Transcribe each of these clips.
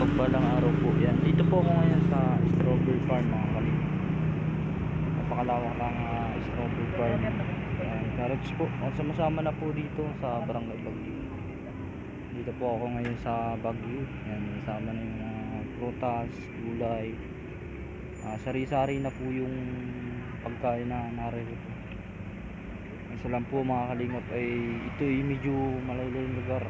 mapagpalang araw po yan. Dito po ako ngayon sa strawberry farm mga kalingap. Napakalawak ng strawberry farm. Ayan, carrots po. Sama-sama na po dito sa Barangay Bagyo. Dito po ako ngayon sa Bagyo. Ayan, sama na yung mga prutas, gulay. Sari-sari na po yung pagkain na naririto. Isa lang po mga kalingap ay ito ay medyo malalayong lugar.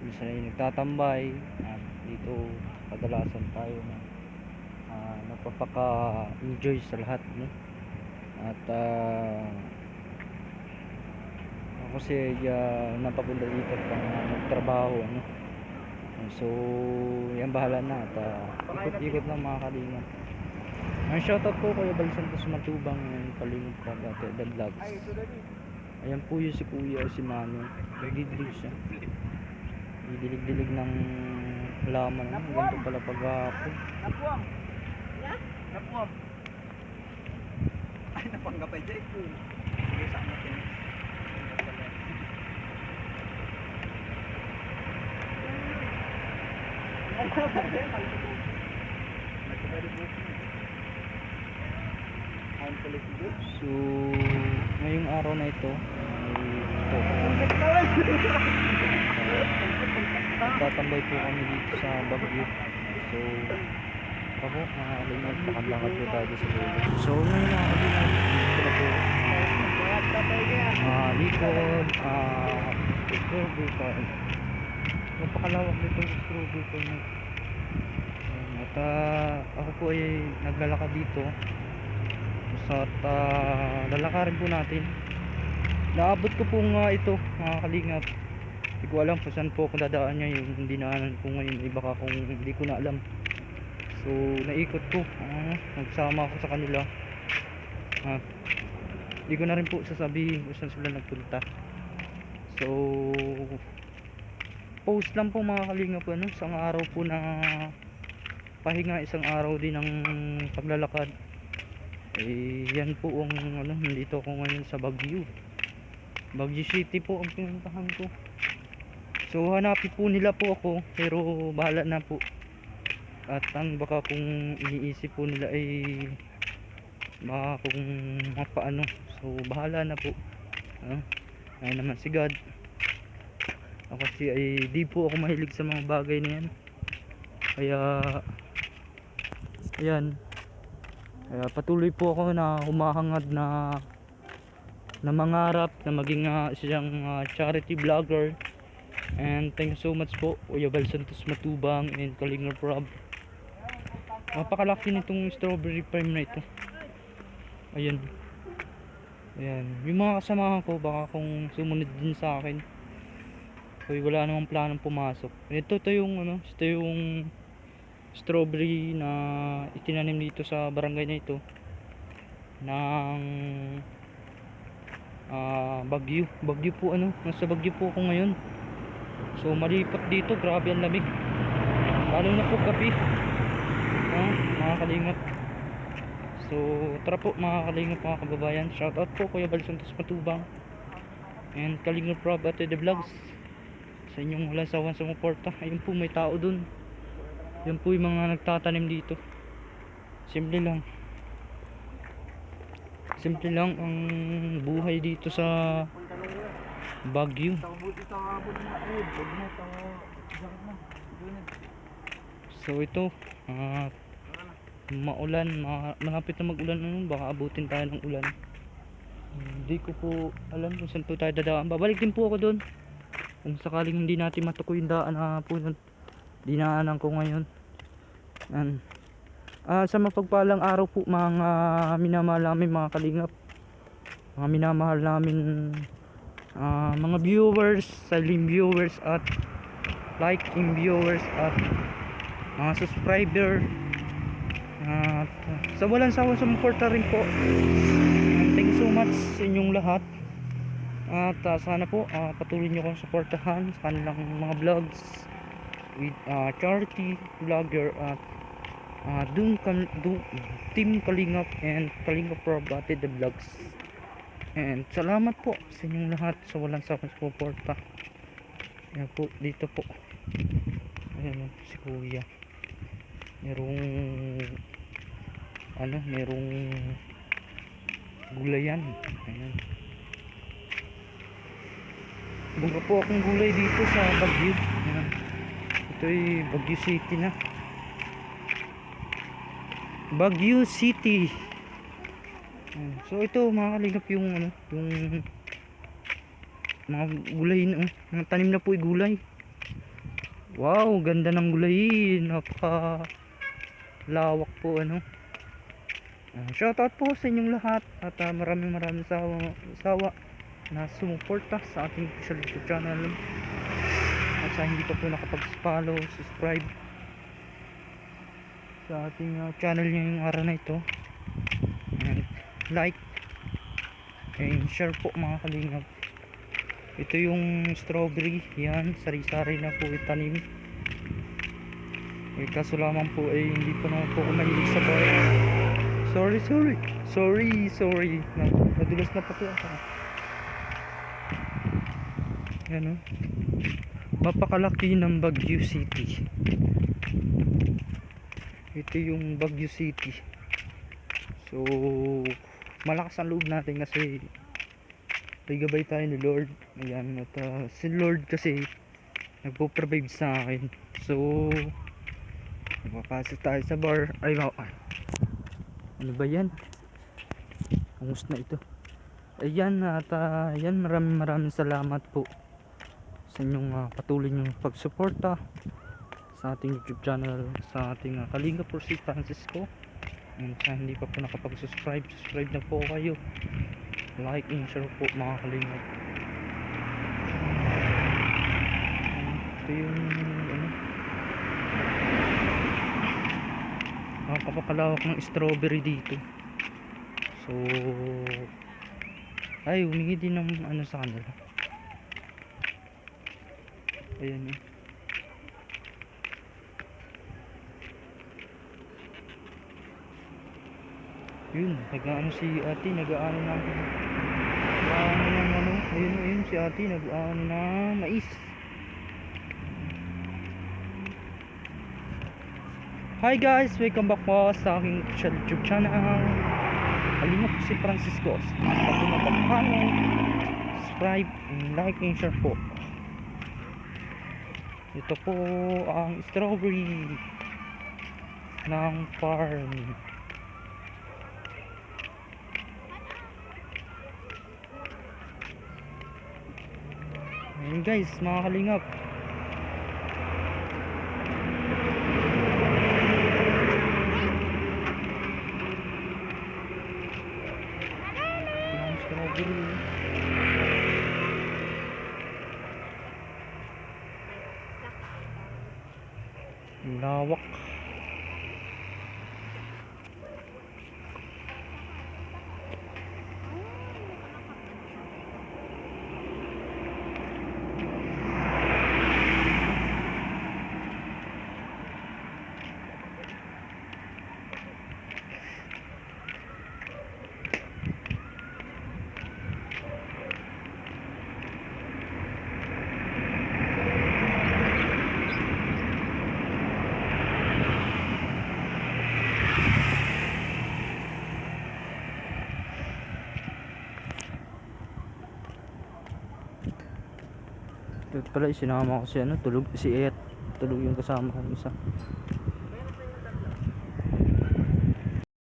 Minsan ay nagtatambay at dito kadalasan tayo na napapaka-enjoy sa lahat, no? At ako kasi napapunta dito pang magtrabaho, ano? So yan, bahala na at ikot-ikot lang mga kalingap. Shoutout po Kuya Bal Santos Matubang and Kalingap Prab at The Vlogs. Ayan po yung si Kuya, si Mano. Nagdidilig siya. Didilig-dilig ng halaman. Ganito pala paghapon. Napuam. Napuam. Ay, napanggapay dyan. Sige, saan natin. So, ngayong araw na ito tatambay po kami dito sa Bagyo. So ako, nakakalingap, makalakad po tayo sa dulo. So ngayon nakakalingap, dito na po likod strawberry farm. Napakalawak nito yung strawberry farm. At ako po ay naglalakad dito. At lalakarin po natin. Naabot ko po nga ito mga kalingap. Hindi ko alam kung saan po ako dadaan niya, yung dinaanan ko ngayon ay baka kung hindi ko na alam. So naikot ko, nagsama ako sa kanila. Hindi ko na rin po sasabihin kung saan sila nagpunta. So post lang po mga kalingap, ano, isang araw po na pahinga, isang araw din ng paglalakad. Yan po ang nandito ako ngayon sa Bagyo City po ang pinuntahan ko. So hanapin po nila po ako, pero bahala na po. At baka kung iniisip po nila ay baka kung paano, so bahala na po. Ayun naman si God. Ako kasi ay di po ako mahilig sa mga bagay na yan. Kaya ayan, kaya patuloy po ako na humahangad na mangarap na maging isang charity vlogger. And thank you so much po Kuya Bal Santos Matubang and Kalingap Prab. Napakalaki nitong strawberry farm na ito. Ayan. Ayan, yung mga kasamahan ko baka kung sumunod din sa akin, so wala namang planong pumasok. Ito yung ito yung strawberry na itinanim dito sa barangay na ito ng Bagyo po, nasa Bagyo po ako ngayon. So malipat dito, grabe ang lamig, lalo na po gabi, mga kalingap. So tara po mga kalingap, mga kababayan, shoutout po Kuya Bal Santos Matubang and Kalingap Prab at The Vlogs sa inyong walang sawang sumuporta. Ayun po, may tao dun. Yan po yung mga nagtatanim dito. Simple lang ang buhay dito sa Bagyo. So ito maulan, malapit na mag-ulan, baka abutin tayo ng ulan. Hindi ko po alam kung saan po tayo dadaan. Babalik din po ako doon kung sakaling hindi natin matukoy yung daan na po dinaanan ko ngayon. Sa mapagpalang araw po mga minamahal namin mga kalingap, mga minamahal namin mga viewers, silent viewers at liking viewers at mga subscriber, at sa walang sawang sumuporta rin po. Thank you so much sa inyong lahat. At sana po patuloy nyo akong suportahan sa kanilang mga vlogs with charity vlogger at Team Kalingap and Kalingap Prab at The Vlogs. And salamat po sa inyong lahat sa walang sawang suporta. Ayan po, dito po. Ayan o, si kuya. Merong merong gulayan. Ayan. Bunga po akong gulay dito sa Baguio. Ayan. Ito ay Baguio City na. Baguio City. Ayan. So ito mga kalingap yung yung mga gulay na, mga tanim na po ay gulay. Wow, ganda ng gulay. Napaka lawak po shoutout po sa inyong lahat at maraming sawa na sumuporta sa ating official YouTube channel at sa hindi pa po nakapag-follow, subscribe sa ating channel ngayong araw na ito, and like and share po mga kalingap. Ito yung strawberry, yan, sari-sari na po itanim. Kaso lamang po ay hindi po naman po ako mahilig sa bar. Sorry. Nadulas na pati ako. Yan mapakalaki ng Baguio City. Ito yung Baguio City. So malakas ang loob natin kasi may gabay tayo ni Lord. Ayan, at si Lord kasi nagpo-provide sa akin. So mapasok tayo sa bar. Ano ba yan? Angus na ito. Ayan, at yan, maraming salamat po sa inyong patuloy nyong pagsuporta sa ating YouTube channel, sa ating Kalingap for si Francisco. And sa hindi pa po nakapag-subscribe, subscribe na po kayo. Like and share po mga kalingap. Ito yung kapakalawak ng strawberry dito. So ay humingi din ng sa kanila. Ayan yun, nag-aano si ate, nag-aano ng ayun si ate, nag-aano na mais. Hi guys, welcome back po sa aking YouTube channel. Kalingap si Francisco. Pag napapakano, subscribe and like and share po. Ito po ang strawberry ng farm. Ayan guys, mga kalingap. Lawak. Ito pala, sinama ko si tulog si Ed, tulog yung kasama ko isa.